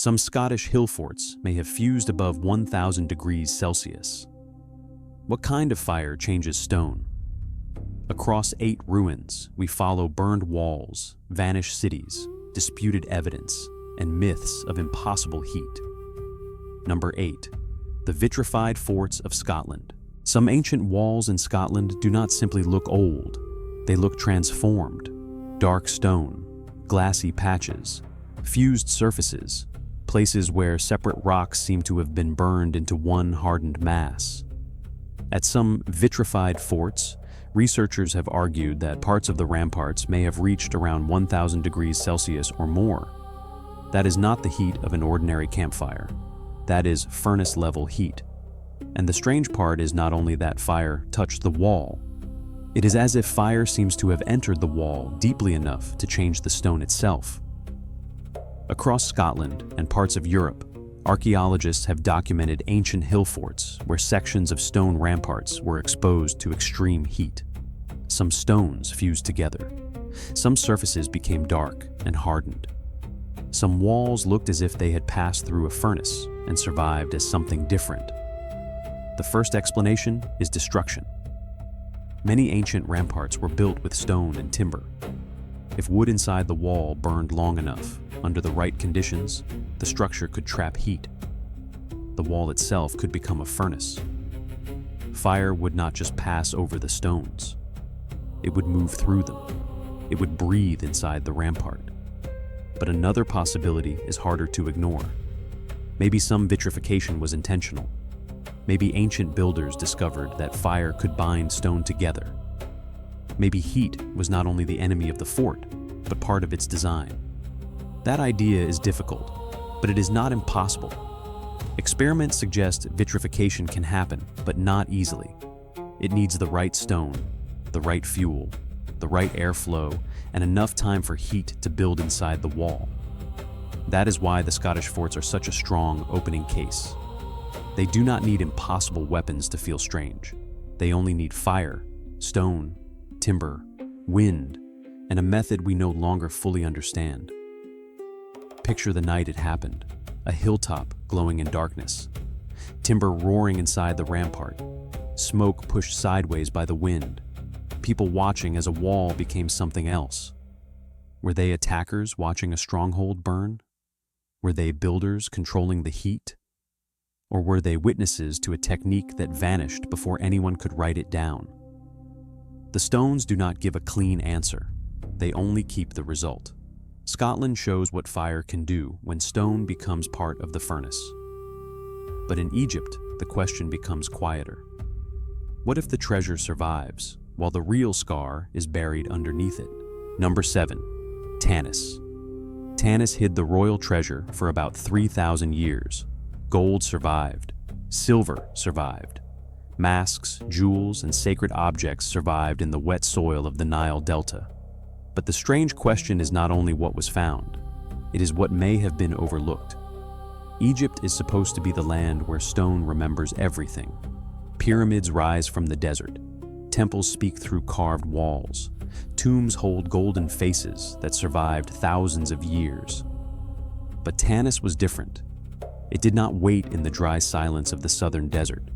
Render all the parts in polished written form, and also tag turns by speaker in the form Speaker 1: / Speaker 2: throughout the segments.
Speaker 1: Some Scottish hill forts may have fused above 1,000 degrees Celsius. What kind of fire changes stone? Across 8 ruins, we follow burned walls, vanished cities, disputed evidence, and myths of impossible heat. Number 8. The Vitrified Forts of Scotland. Some ancient walls in Scotland do not simply look old, they look transformed. Dark stone, glassy patches, fused surfaces, places where separate rocks seem to have been burned into one hardened mass. At some vitrified forts, researchers have argued that parts of the ramparts may have reached around 1,000 degrees Celsius or more. That is not the heat of an ordinary campfire. That is furnace-level heat. And the strange part is not only that fire touched the wall, it is as if fire seems to have entered the wall deeply enough to change the stone itself. Across Scotland and parts of Europe, archaeologists have documented ancient hill forts where sections of stone ramparts were exposed to extreme heat. Some stones fused together. Some surfaces became dark and hardened. Some walls looked as if they had passed through a furnace and survived as something different. The first explanation is destruction. Many ancient ramparts were built with stone and timber. If wood inside the wall burned long enough, under the right conditions, the structure could trap heat. The wall itself could become a furnace. Fire would not just pass over the stones. It would move through them. It would breathe inside the rampart. But another possibility is harder to ignore. Maybe some vitrification was intentional. Maybe ancient builders discovered that fire could bind stone together. Maybe heat was not only the enemy of the fort, but part of its design. That idea is difficult, but it is not impossible. Experiments suggest vitrification can happen, but not easily. It needs the right stone, the right fuel, the right airflow, and enough time for heat to build inside the wall. That is why the Scottish forts are such a strong opening case. They do not need impossible weapons to feel strange. They only need fire, stone, timber, wind, and a method we no longer fully understand. Picture the night it happened, a hilltop glowing in darkness, timber roaring inside the rampart, smoke pushed sideways by the wind, people watching as a wall became something else. Were they attackers watching a stronghold burn? Were they builders controlling the heat? Or were they witnesses to a technique that vanished before anyone could write it down? The stones do not give a clean answer. They only keep the result. Scotland shows what fire can do when stone becomes part of the furnace. But in Egypt, the question becomes quieter. What if the treasure survives, while the real scar is buried underneath it? Number 7. Tanis. Tanis hid the royal treasure for about 3,000 years. Gold survived. Silver survived. Masks, jewels, and sacred objects survived in the wet soil of the Nile Delta. But the strange question is not only what was found, it is what may have been overlooked. Egypt is supposed to be the land where stone remembers everything. Pyramids rise from the desert. Temples speak through carved walls. Tombs hold golden faces that survived thousands of years. But Tanis was different. It did not wait in the dry silence of the southern desert.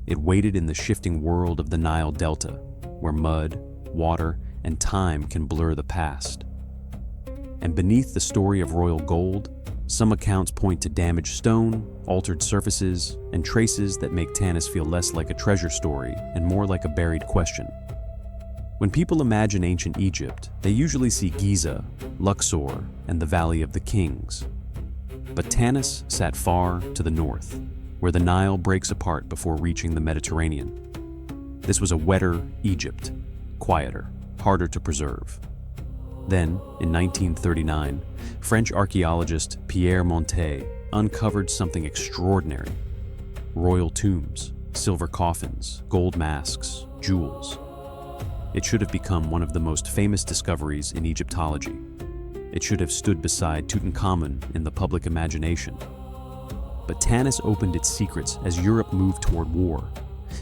Speaker 1: It waited in the shifting world of the Nile Delta, where mud, water, and time can blur the past. And beneath the story of royal gold, some accounts point to damaged stone, altered surfaces, and traces that make Tanis feel less like a treasure story and more like a buried question. When people imagine ancient Egypt, they usually see Giza, Luxor, and the Valley of the Kings. But Tanis sat far to the north, where the Nile breaks apart before reaching the Mediterranean. This was a wetter Egypt, quieter, harder to preserve. Then, in 1939, French archaeologist Pierre Montet uncovered something extraordinary. Royal tombs, silver coffins, gold masks, jewels. It should have become one of the most famous discoveries in Egyptology. It should have stood beside Tutankhamun in the public imagination. But Tanis opened its secrets as Europe moved toward war.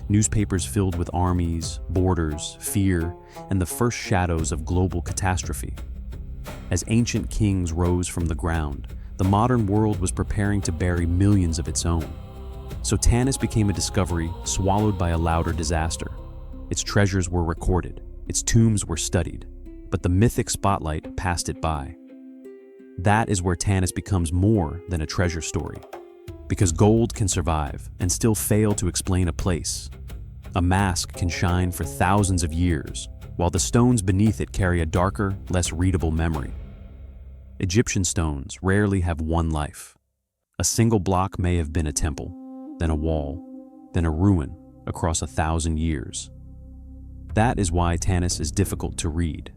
Speaker 1: Newspapers filled with armies, borders, fear, and the first shadows of global catastrophe. As ancient kings rose from the ground, the modern world was preparing to bury millions of its own. So Tanis became a discovery swallowed by a louder disaster. Its treasures were recorded, its tombs were studied, but the mythic spotlight passed it by. That is where Tanis becomes more than a treasure story. Because gold can survive and still fail to explain a place. A mask can shine for thousands of years, while the stones beneath it carry a darker, less readable memory. Egyptian stones rarely have one life. A single block may have been a temple, then a wall, then a ruin across 1,000 years. That is why Tanis is difficult to read.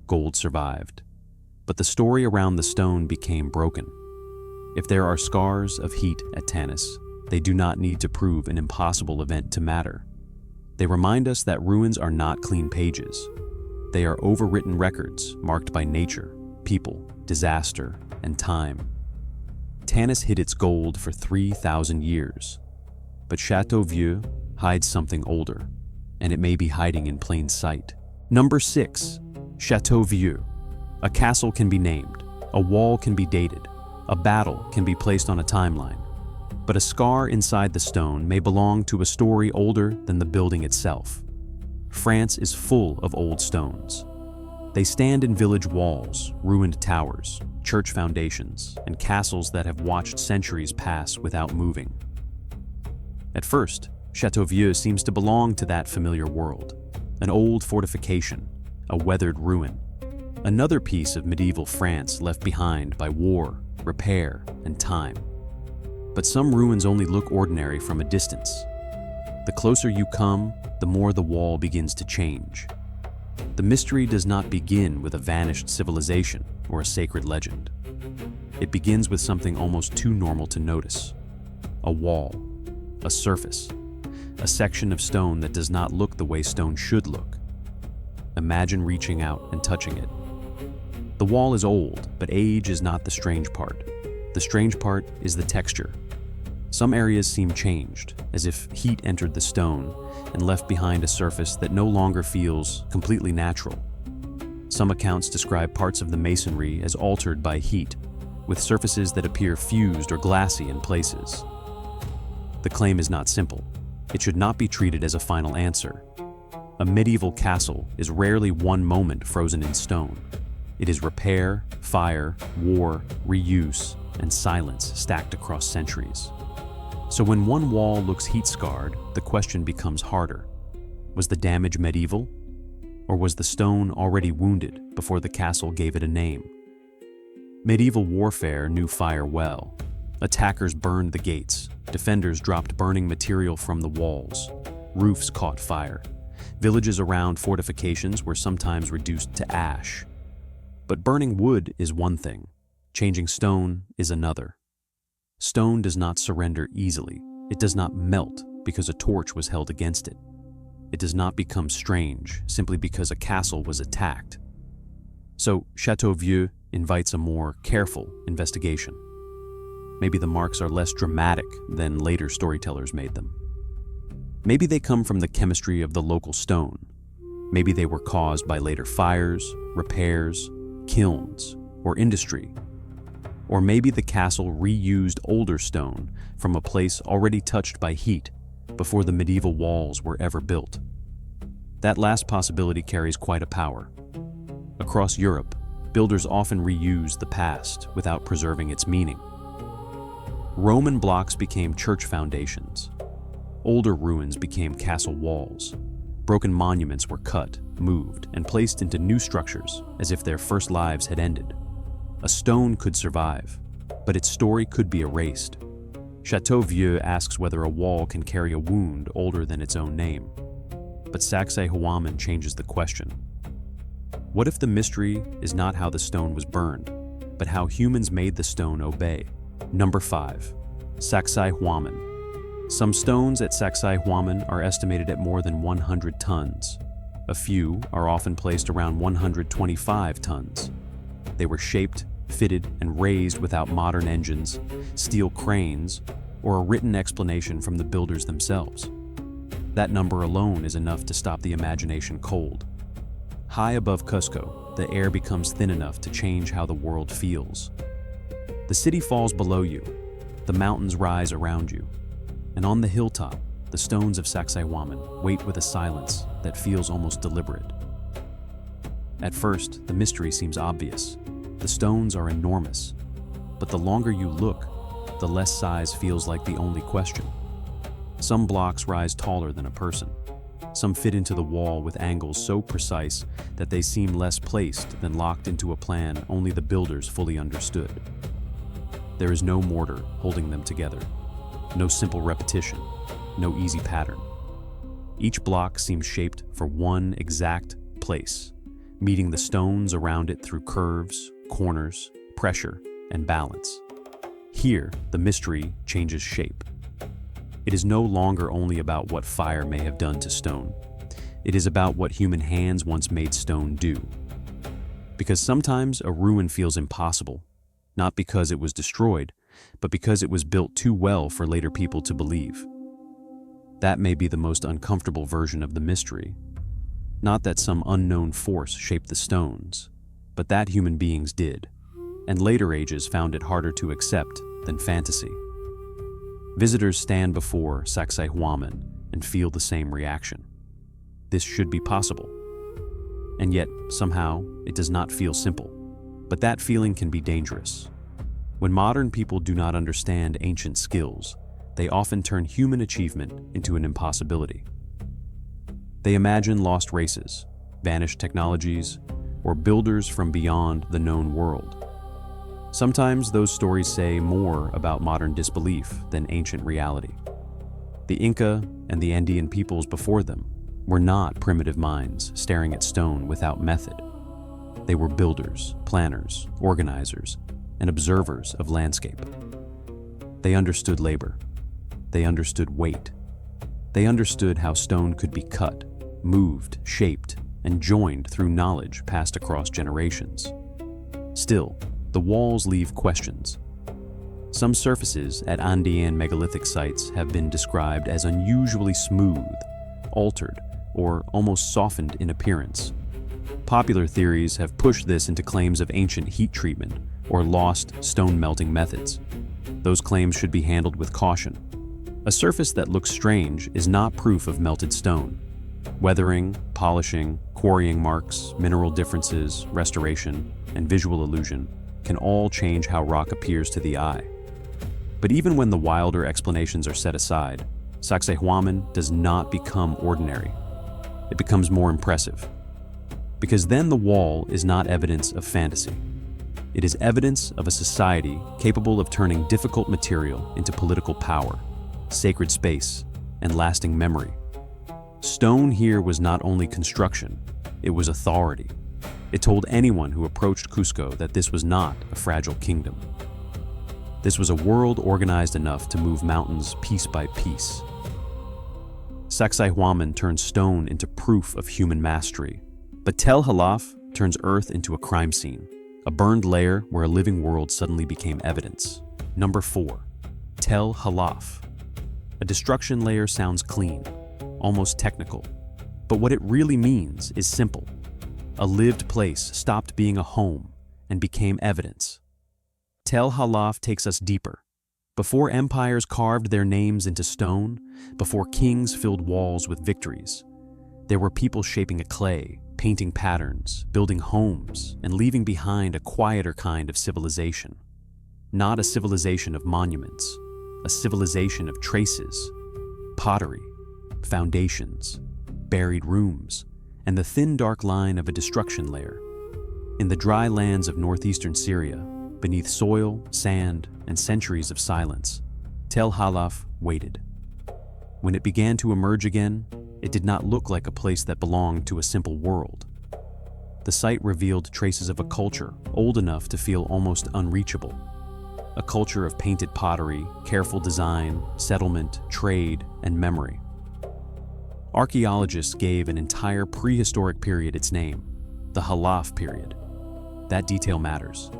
Speaker 1: Gold survived, but the story around the stone became broken. If there are scars of heat at Tanis, they do not need to prove an impossible event to matter. They remind us that ruins are not clean pages. They are overwritten records marked by nature, people, disaster, and time. Tanis hid its gold for 3,000 years. But Chateau Vieux hides something older, and it may be hiding in plain sight. Number 6. Chateau Vieux. A castle can be named, a wall can be dated, a battle can be placed on a timeline. But a scar inside the stone may belong to a story older than the building itself. France is full of old stones. They stand in village walls, ruined towers, church foundations, and castles that have watched centuries pass without moving. At first, Chateau Vieux seems to belong to that familiar world, an old fortification, a weathered ruin, another piece of medieval France left behind by war, repair, and time. But some ruins only look ordinary from a distance. The closer you come, the more the wall begins to change. The mystery does not begin with a vanished civilization or a sacred legend. It begins with something almost too normal to notice. A wall, a surface, a section of stone that does not look the way stone should look. Imagine reaching out and touching it. The wall is old, but age is not the strange part. The strange part is the texture. Some areas seem changed, as if heat entered the stone and left behind a surface that no longer feels completely natural. Some accounts describe parts of the masonry as altered by heat, with surfaces that appear fused or glassy in places. The claim is not simple. It should not be treated as a final answer. A medieval castle is rarely one moment frozen in stone. It is repair, fire, war, reuse, and silence stacked across centuries. So when one wall looks heat-scarred, the question becomes harder. Was the damage medieval? Or was the stone already wounded before the castle gave it a name? Medieval warfare knew fire well. Attackers burned the gates. Defenders dropped burning material from the walls. Roofs caught fire. Villages around fortifications were sometimes reduced to ash. But burning wood is one thing. Changing stone is another. Stone does not surrender easily. It does not melt because a torch was held against it. It does not become strange simply because a castle was attacked. So Chateau Vieux invites a more careful investigation. Maybe the marks are less dramatic than later storytellers made them. Maybe they come from the chemistry of the local stone. Maybe they were caused by later fires, repairs, kilns, or industry. Or maybe the castle reused older stone from a place already touched by heat before the medieval walls were ever built. That last possibility carries quite a power. Across Europe, builders often reuse the past without preserving its meaning. Roman blocks became church foundations. Older ruins became castle walls. Broken monuments were cut, moved, and placed into new structures as if their first lives had ended. A stone could survive, but its story could be erased. Chateau Vieux asks whether a wall can carry a wound older than its own name. But Sacsayhuaman changes the question. What if the mystery is not how the stone was burned, but how humans made the stone obey? Number 5. Sacsayhuaman. Some stones at Sacsayhuaman are estimated at more than 100 tons. A few are often placed around 125 tons. They were shaped, fitted, and raised without modern engines, steel cranes, or a written explanation from the builders themselves. That number alone is enough to stop the imagination cold. High above Cusco, the air becomes thin enough to change how the world feels. The city falls below you, the mountains rise around you, and on the hilltop, the stones of Sacsayhuaman wait with a silence that feels almost deliberate. At first, the mystery seems obvious. The stones are enormous, but the longer you look, the less size feels like the only question. Some blocks rise taller than a person. Some fit into the wall with angles so precise that they seem less placed than locked into a plan only the builders fully understood. There is no mortar holding them together, no simple repetition, no easy pattern. Each block seems shaped for one exact place, meeting the stones around it through curves, corners, pressure, and balance. Here, the mystery changes shape. It is no longer only about what fire may have done to stone. It is about what human hands once made stone do. Because sometimes a ruin feels impossible, not because it was destroyed, but because it was built too well for later people to believe. That may be the most uncomfortable version of the mystery. Not that some unknown force shaped the stones, but that human beings did, and later ages found it harder to accept than fantasy. Visitors stand before Sacsayhuaman and feel the same reaction. This should be possible. And yet, somehow, it does not feel simple. But that feeling can be dangerous. When modern people do not understand ancient skills, they often turn human achievement into an impossibility. They imagine lost races, vanished technologies, or builders from beyond the known world. Sometimes those stories say more about modern disbelief than ancient reality. The Inca and the Andean peoples before them were not primitive minds staring at stone without method. They were builders, planners, organizers, and observers of landscape. They understood labor. They understood weight. They understood how stone could be cut, moved, shaped, and joined through knowledge passed across generations. Still, the walls leave questions. Some surfaces at Andean megalithic sites have been described as unusually smooth, altered, or almost softened in appearance. Popular theories have pushed this into claims of ancient heat treatment or lost stone melting methods. Those claims should be handled with caution. A surface that looks strange is not proof of melted stone. Weathering, polishing, quarrying marks, mineral differences, restoration, and visual illusion can all change how rock appears to the eye. But even when the wilder explanations are set aside, Sacsayhuaman does not become ordinary. It becomes more impressive. Because then the wall is not evidence of fantasy. It is evidence of a society capable of turning difficult material into political power, sacred space, and lasting memory. Stone here was not only construction, it was authority. It told anyone who approached Cusco that this was not a fragile kingdom. This was a world organized enough to move mountains piece by piece. Sacsayhuaman turns stone into proof of human mastery, but Tel Halaf turns earth into a crime scene, a burned layer where a living world suddenly became evidence. Number 4. Tel Halaf. A destruction layer sounds clean, almost technical, but what it really means is simple. A lived place stopped being a home and became evidence. Tel Halaf takes us deeper. Before empires carved their names into stone, before kings filled walls with victories, there were people shaping a clay, painting patterns, building homes, and leaving behind a quieter kind of civilization. Not a civilization of monuments, a civilization of traces, pottery, foundations, buried rooms, and the thin dark line of a destruction layer. In the dry lands of northeastern Syria, beneath soil, sand, and centuries of silence, Tel Halaf waited. When it began to emerge again, it did not look like a place that belonged to a simple world. The site revealed traces of a culture old enough to feel almost unreachable. A culture of painted pottery, careful design, settlement, trade, and memory. Archaeologists gave an entire prehistoric period its name, the Halaf period. That detail matters,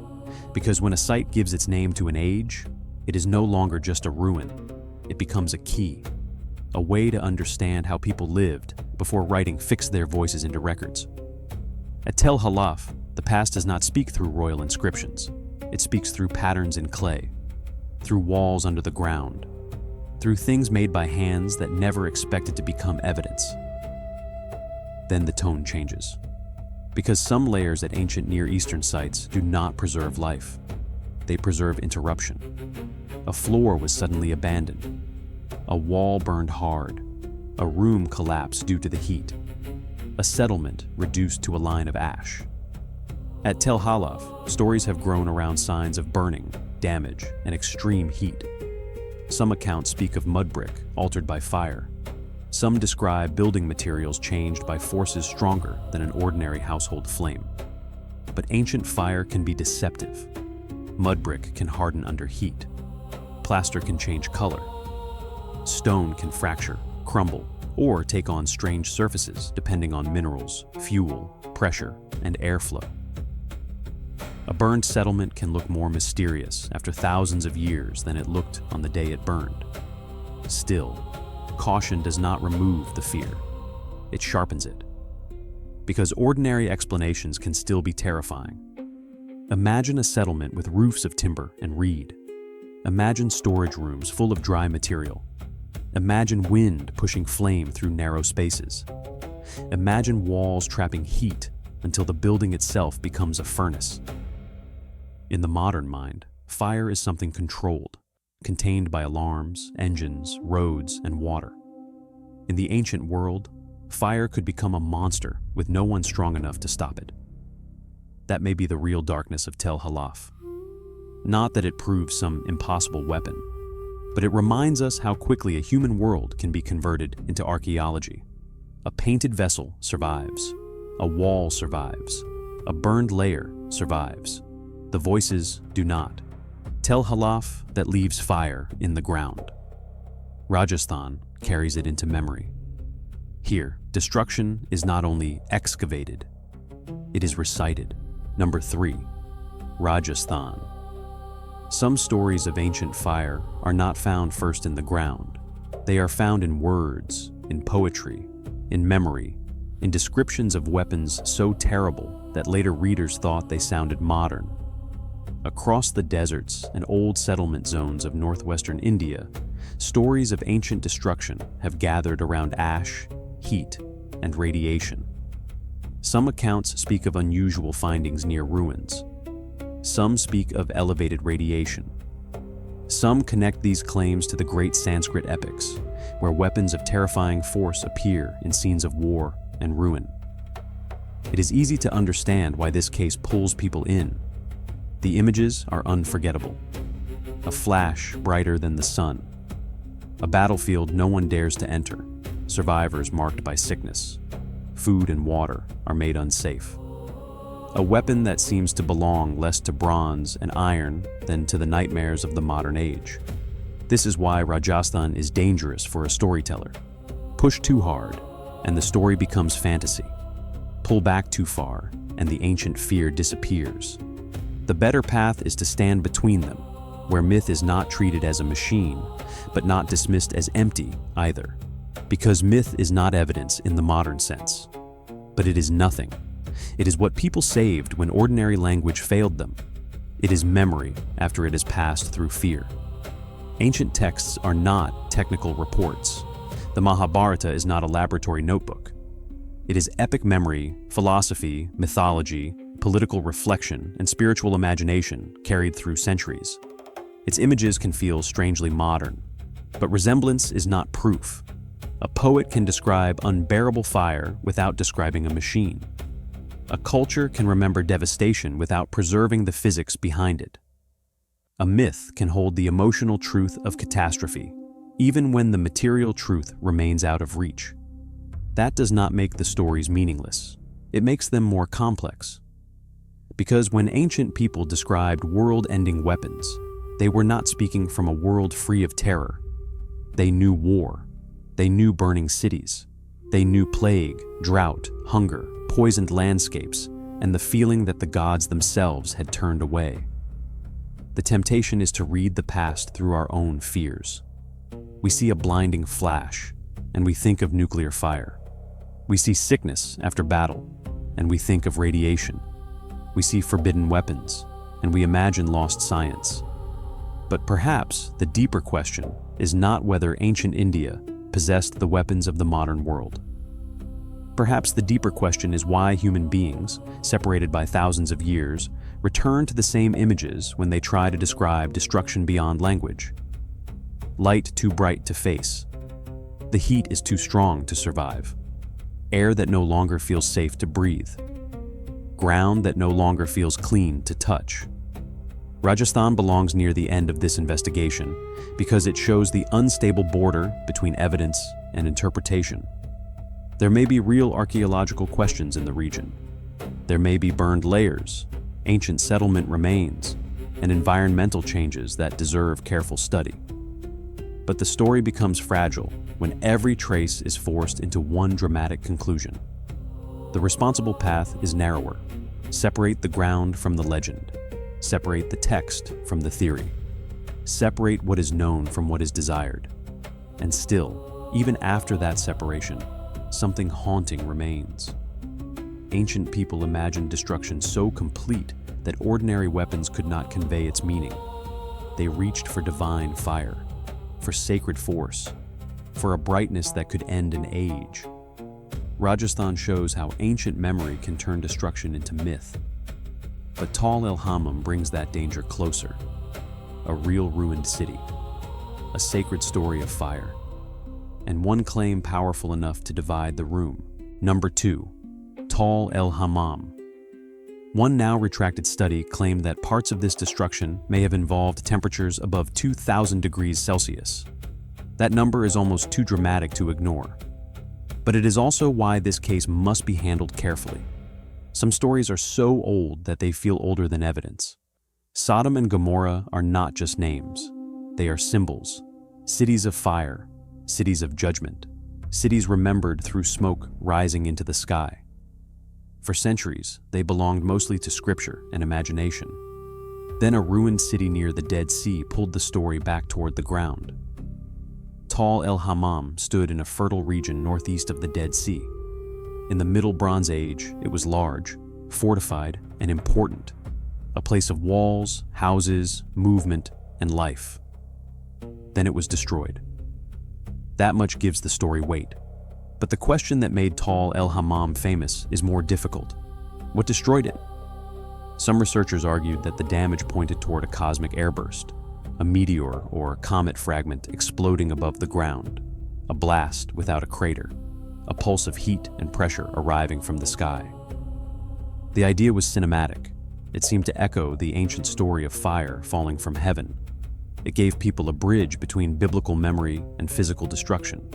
Speaker 1: because when a site gives its name to an age, it is no longer just a ruin. It becomes a key, a way to understand how people lived before writing fixed their voices into records. At Tel Halaf, the past does not speak through royal inscriptions. It speaks through patterns in clay, through walls under the ground, through things made by hands that never expected to become evidence. Then the tone changes. Because some layers at ancient Near Eastern sites do not preserve life. They preserve interruption. A floor was suddenly abandoned. A wall burned hard. A room collapsed due to the heat. A settlement reduced to a line of ash. At Tel Halaf, stories have grown around signs of burning, damage, and extreme heat. Some accounts speak of mud brick altered by fire. Some describe building materials changed by forces stronger than an ordinary household flame. But ancient fire can be deceptive. Mud brick can harden under heat. Plaster can change color. Stone can fracture, crumble, or take on strange surfaces depending on minerals, fuel, pressure, and airflow. A burned settlement can look more mysterious after thousands of years than it looked on the day it burned. Still, caution does not remove the fear. It sharpens it. Because ordinary explanations can still be terrifying. Imagine a settlement with roofs of timber and reed. Imagine storage rooms full of dry material. Imagine wind pushing flame through narrow spaces. Imagine walls trapping heat until the building itself becomes a furnace. In the modern mind, fire is something controlled, contained by alarms, engines, roads, and water. In the ancient world, fire could become a monster with no one strong enough to stop it. That may be the real darkness of Tel Halaf. Not that it proves some impossible weapon, but it reminds us how quickly a human world can be converted into archaeology. A painted vessel survives. A wall survives. A burned layer survives. The voices do not. Tel Halaf that leaves fire in the ground. Rajasthan carries it into memory. Here, destruction is not only excavated, it is recited. Number 3, Rajasthan. Some stories of ancient fire are not found first in the ground. They are found in words, in poetry, in memory, in descriptions of weapons so terrible that later readers thought they sounded modern. Across the deserts and old settlement zones of northwestern India, stories of ancient destruction have gathered around ash, heat, and radiation. Some accounts speak of unusual findings near ruins. Some speak of elevated radiation. Some connect these claims to the great Sanskrit epics, where weapons of terrifying force appear in scenes of war and ruin. It is easy to understand why this case pulls people in. The images are unforgettable. A flash brighter than the sun. A battlefield no one dares to enter. Survivors marked by sickness. Food and water are made unsafe. A weapon that seems to belong less to bronze and iron than to the nightmares of the modern age. This is why Rajasthan is dangerous for a storyteller. Push too hard, and the story becomes fantasy. Pull back too far, and the ancient fear disappears. The better path is to stand between them, where myth is not treated as a machine, but not dismissed as empty either. Because myth is not evidence in the modern sense. But it is nothing. It is what people saved when ordinary language failed them. It is memory after it has passed through fear. Ancient texts are not technical reports. The Mahabharata is not a laboratory notebook. It is epic memory, philosophy, mythology, political reflection, and spiritual imagination carried through centuries. Its images can feel strangely modern, but resemblance is not proof. A poet can describe unbearable fire without describing a machine. A culture can remember devastation without preserving the physics behind it. A myth can hold the emotional truth of catastrophe, even when the material truth remains out of reach. That does not make the stories meaningless. It makes them more complex. Because when ancient people described world-ending weapons, they were not speaking from a world free of terror. They knew war. They knew burning cities. They knew plague, drought, hunger, poisoned landscapes, and the feeling that the gods themselves had turned away. The temptation is to read the past through our own fears. We see a blinding flash, and we think of nuclear fire. We see sickness after battle, and we think of radiation. We see forbidden weapons, and we imagine lost science. But perhaps the deeper question is not whether ancient India possessed the weapons of the modern world. Perhaps the deeper question is why human beings, separated by thousands of years, return to the same images when they try to describe destruction beyond language. Light too bright to face. The heat is too strong to survive. Air that no longer feels safe to breathe. Ground that no longer feels clean to touch. Rajasthan belongs near the end of this investigation because it shows the unstable border between evidence and interpretation. There may be real archaeological questions in the region. There may be burned layers, ancient settlement remains, and environmental changes that deserve careful study. But the story becomes fragile when every trace is forced into one dramatic conclusion. The responsible path is narrower. Separate the ground from the legend. Separate the text from the theory. Separate what is known from what is desired. And still, even after that separation, something haunting remains. Ancient people imagined destruction so complete that ordinary weapons could not convey its meaning. They reached for divine fire, for sacred force, for a brightness that could end an age. Rajasthan shows how ancient memory can turn destruction into myth. But tall el-Hammam brings that danger closer. A real ruined city, a sacred story of fire, and one claim powerful enough to divide the room. Number 2. Tall el-Hammam. One now retracted study claimed that parts of this destruction may have involved temperatures above 2,000 degrees Celsius. That number is almost too dramatic to ignore. But it is also why this case must be handled carefully. Some stories are so old that they feel older than evidence. Sodom and Gomorrah are not just names. They are symbols. Cities of fire, cities of judgment, cities remembered through smoke rising into the sky. For centuries, they belonged mostly to scripture and imagination. Then a ruined city near the Dead Sea pulled the story back toward the ground. Tall el-Hammam stood in a fertile region northeast of the Dead Sea. In the Middle Bronze Age, it was large, fortified, and important, a place of walls, houses, movement, and life. Then it was destroyed. That much gives the story weight. But the question that made Tall el-Hammam famous is more difficult. What destroyed it? Some researchers argued that the damage pointed toward a cosmic airburst, a meteor or comet fragment exploding above the ground, a blast without a crater, a pulse of heat and pressure arriving from the sky. The idea was cinematic. It seemed to echo the ancient story of fire falling from heaven. It gave people a bridge between biblical memory and physical destruction.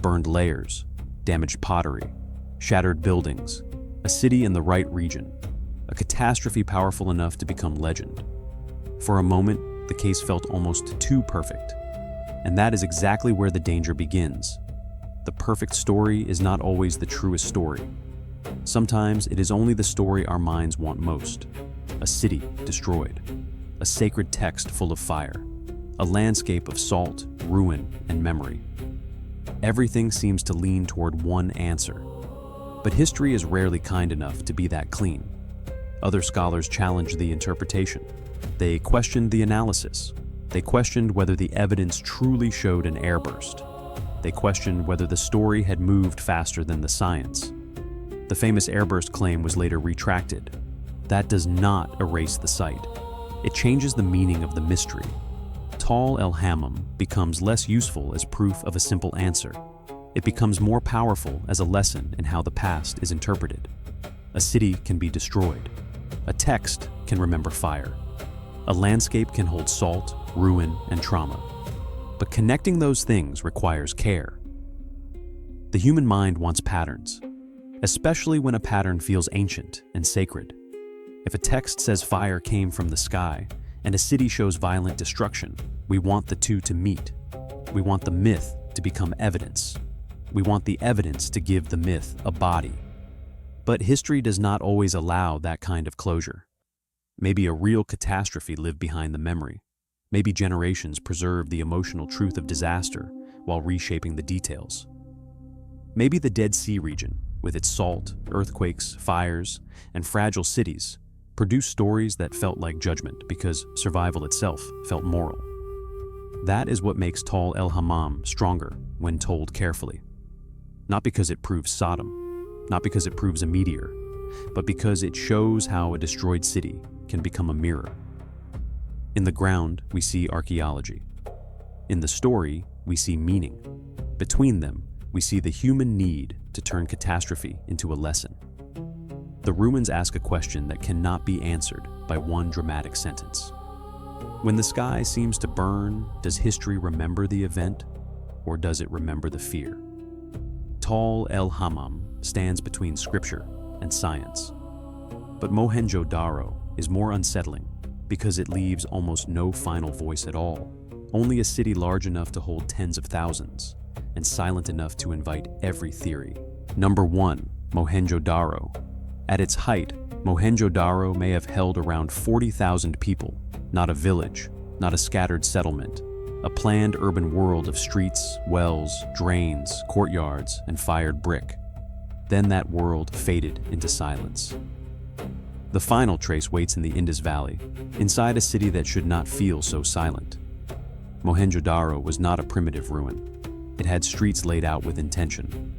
Speaker 1: Burned layers, damaged pottery, shattered buildings, a city in the right region, a catastrophe powerful enough to become legend. For a moment, the case felt almost too perfect. And that is exactly where the danger begins. The perfect story is not always the truest story. Sometimes it is only the story our minds want most. A city destroyed, a sacred text full of fire, a landscape of salt, ruin, and memory. Everything seems to lean toward one answer. But history is rarely kind enough to be that clean. Other scholars challenged the interpretation. They questioned the analysis. They questioned whether the evidence truly showed an airburst. They questioned whether the story had moved faster than the science. The famous airburst claim was later retracted. That does not erase the site. It changes the meaning of the mystery. Tall el-Hammam becomes less useful as proof of a simple answer. It becomes more powerful as a lesson in how the past is interpreted. A city can be destroyed. A text can remember fire. A landscape can hold salt, ruin, and trauma. But connecting those things requires care. The human mind wants patterns, especially when a pattern feels ancient and sacred. If a text says fire came from the sky and a city shows violent destruction, we want the two to meet. We want the myth to become evidence. We want the evidence to give the myth a body. But history does not always allow that kind of closure. Maybe a real catastrophe lived behind the memory. Maybe generations preserved the emotional truth of disaster while reshaping the details. Maybe the Dead Sea region, with its salt, earthquakes, fires, and fragile cities, produced stories that felt like judgment because survival itself felt moral. That is what makes Tall el-Hammam stronger when told carefully. Not because it proves Sodom, not because it proves a meteor, but because it shows how a destroyed city can become a mirror. In the ground, we see archaeology. In the story, we see meaning. Between them, we see the human need to turn catastrophe into a lesson. The ruins ask a question that cannot be answered by one dramatic sentence. When the sky seems to burn, does history remember the event, or does it remember the fear? Tall el-Hammam stands between scripture and science. But Mohenjo-daro is more unsettling because it leaves almost no final voice at all, only a city large enough to hold tens of thousands and silent enough to invite every theory. Number 1, Mohenjo-daro. At its height, Mohenjo-daro may have held around 40,000 people, not a village, not a scattered settlement, a planned urban world of streets, wells, drains, courtyards, and fired brick. Then that world faded into silence. The final trace waits in the Indus Valley, inside a city that should not feel so silent. Mohenjo-daro was not a primitive ruin. It had streets laid out with intention.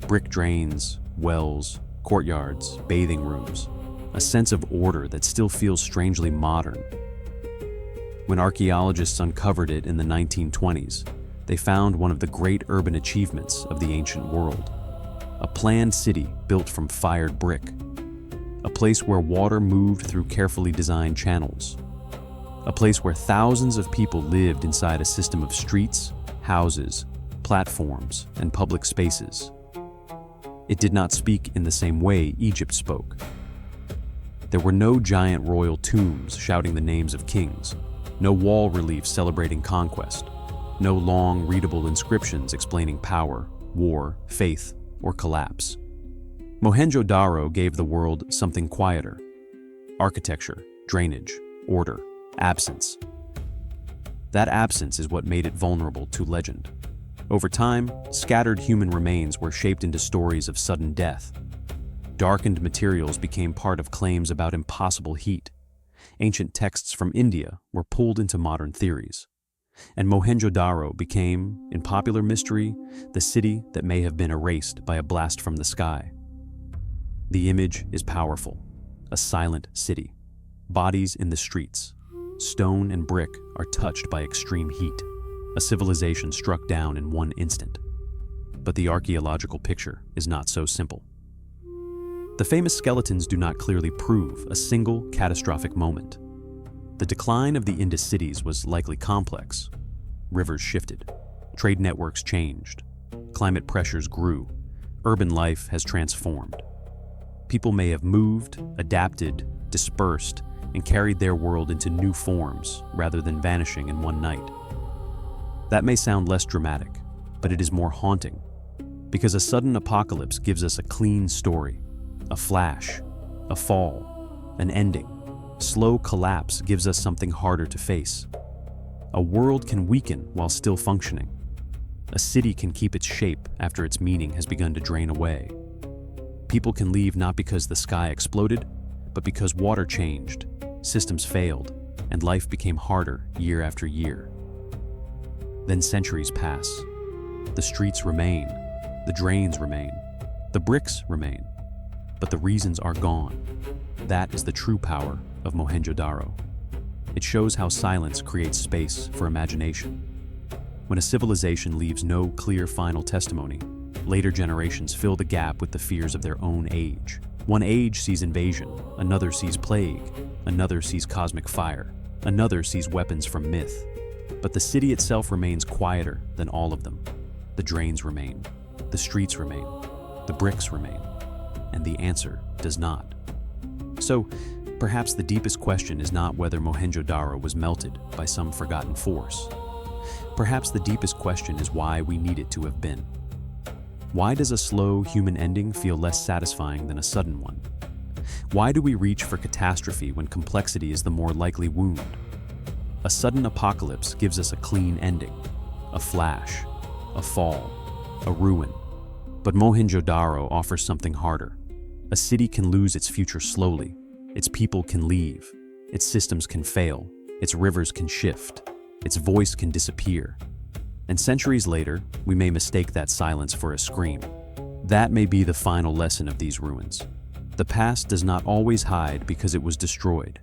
Speaker 1: Brick drains, wells, courtyards, bathing rooms, a sense of order that still feels strangely modern. When archaeologists uncovered it in the 1920s, they found one of the great urban achievements of the ancient world. A planned city built from fired brick. A place where water moved through carefully designed channels. A place where thousands of people lived inside a system of streets, houses, platforms, and public spaces. It did not speak in the same way Egypt spoke. There were no giant royal tombs shouting the names of kings, no wall reliefs celebrating conquest, no long, readable inscriptions explaining power, war, faith, or collapse. Mohenjo-daro gave the world something quieter: architecture, drainage, order, absence. That absence is what made it vulnerable to legend. Over time, scattered human remains were shaped into stories of sudden death. Darkened materials became part of claims about impossible heat. Ancient texts from India were pulled into modern theories. And Mohenjo-daro became, in popular mystery, the city that may have been erased by a blast from the sky. The image is powerful: a silent city, bodies in the streets, stone and brick are touched by extreme heat, a civilization struck down in one instant. But the archaeological picture is not so simple. The famous skeletons do not clearly prove a single catastrophic moment. The decline of the Indus cities was likely complex. Rivers shifted, trade networks changed, climate pressures grew, urban life has transformed. People may have moved, adapted, dispersed, and carried their world into new forms rather than vanishing in one night. That may sound less dramatic, but it is more haunting, because a sudden apocalypse gives us a clean story, a flash, a fall, an ending. Slow collapse gives us something harder to face. A world can weaken while still functioning. A city can keep its shape after its meaning has begun to drain away. People can leave not because the sky exploded, but because water changed, systems failed, and life became harder year after year. Then centuries pass. The streets remain, the drains remain, the bricks remain, but the reasons are gone. That is the true power of Mohenjo-daro. It shows how silence creates space for imagination. When a civilization leaves no clear final testimony, later generations fill the gap with the fears of their own age. One age sees invasion, another sees plague, another sees cosmic fire, another sees weapons from myth. But the city itself remains quieter than all of them. The drains remain, the streets remain, the bricks remain, and the answer does not. So, perhaps the deepest question is not whether Mohenjo-daro was melted by some forgotten force. Perhaps the deepest question is why we need it to have been. Why does a slow human ending feel less satisfying than a sudden one? Why do we reach for catastrophe when complexity is the more likely wound? A sudden apocalypse gives us a clean ending, a flash, a fall, a ruin. But Mohenjo-daro offers something harder. A city can lose its future slowly, Its people can leave, its systems can fail, its rivers can shift, its voice can disappear. And centuries later, we may mistake that silence for a scream. That may be the final lesson of these ruins. The past does not always hide because it was destroyed.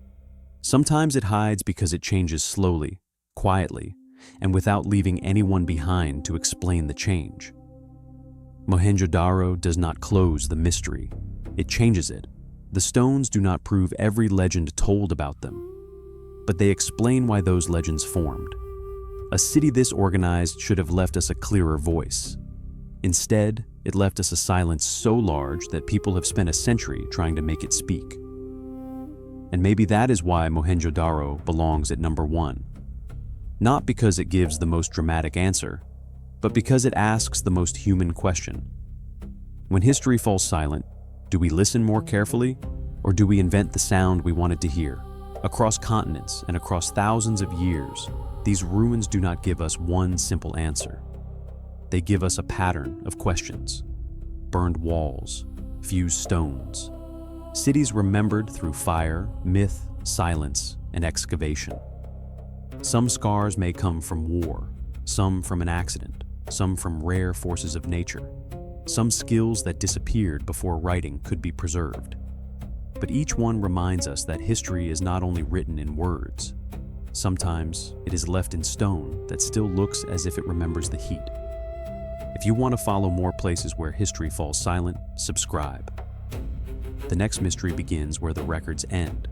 Speaker 1: Sometimes it hides because it changes slowly, quietly, and without leaving anyone behind to explain the change. Mohenjo-daro does not close the mystery, it changes it. The stones do not prove every legend told about them, but they explain why those legends formed. A city this organized should have left us a clearer voice. Instead, it left us a silence so large that people have spent a century trying to make it speak. And maybe that is why Mohenjo-daro belongs at number 1. Not because it gives the most dramatic answer, but because it asks the most human question. When history falls silent, do we listen more carefully, or do we invent the sound we wanted to hear? Across continents and across thousands of years, these ruins do not give us one simple answer. They give us a pattern of questions. Burned walls, fused stones, cities remembered through fire, myth, silence, and excavation. Some scars may come from war, some from an accident, some from rare forces of nature, some skills that disappeared before writing could be preserved. But each one reminds us that history is not only written in words. Sometimes it is left in stone that still looks as if it remembers the heat. If you want to follow more places where history falls silent, subscribe. The next mystery begins where the records end.